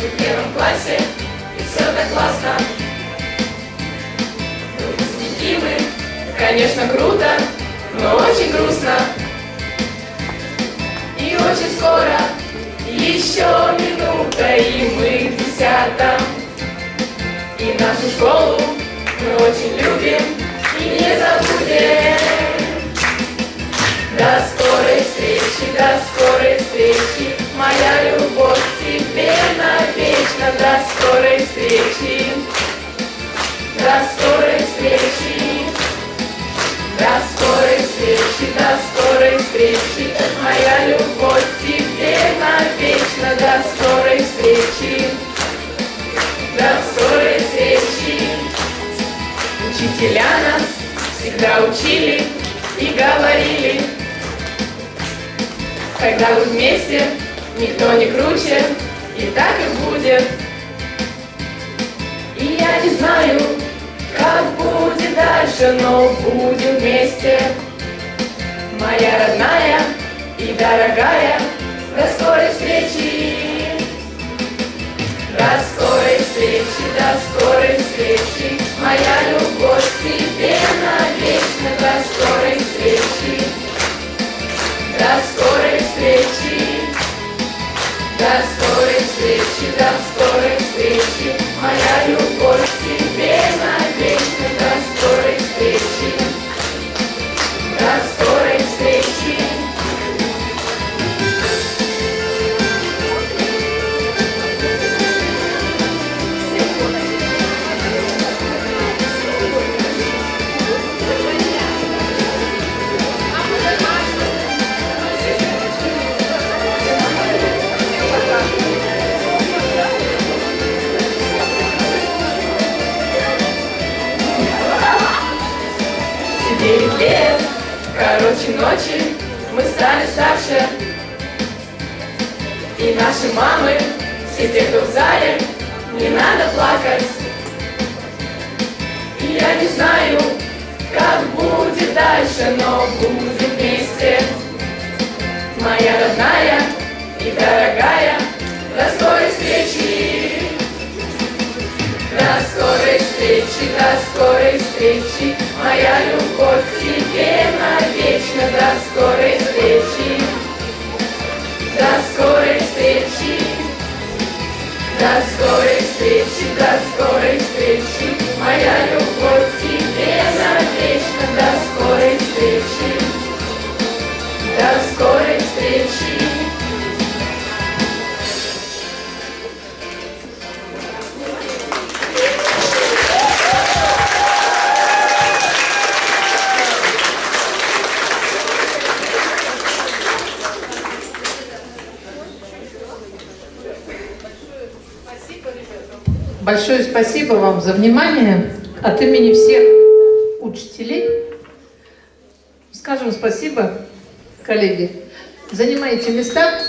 Мы в первом классе, и все так классно. Выпускники мы, конечно, круто, но очень грустно. И очень скоро, еще минута, и мы в 10-м. И нашу школу мы очень любим и не забудем. До скорой встречи, моя любовь к тебе навечно. До скорой встречи, до скорой встречи, до скорой встречи, до скорой встречи, моя любовь к тебе навечно. До скорой встречи, до скорой встречи. Учителя нас всегда учили и говорили: когда вы вместе, никто не круче, и так и будет. И я не знаю, как будет дальше, но будем вместе. Моя родная и дорогая, до скорой встречи. До скорой встречи, до скорой встречи, моя любовь к тебе навечно. До скорой встречи, до скорой встречи, до скорой встречи, до скорой встречи, моя любовь к тебе навечно. До скорой встречи, до скорой встречи. Девять лет, короче ночи, мы стали старше. И наши мамы, все те, кто в зале, не надо плакать. И я не знаю, как будет дальше, но будем вместе. Моя родная и дорогая, до скорой встречи. До скорой встречи, до скорой встречи, моя любовь к тебе навечно. До скорой встречи, до скорой встречи, до скорой встречи, до скорой встречи, моя любовь к тебе навечно. До скорой встречи, до скорой встречи. Большое спасибо вам за внимание. От имени всех учителей скажем спасибо, коллеги. Занимайте места.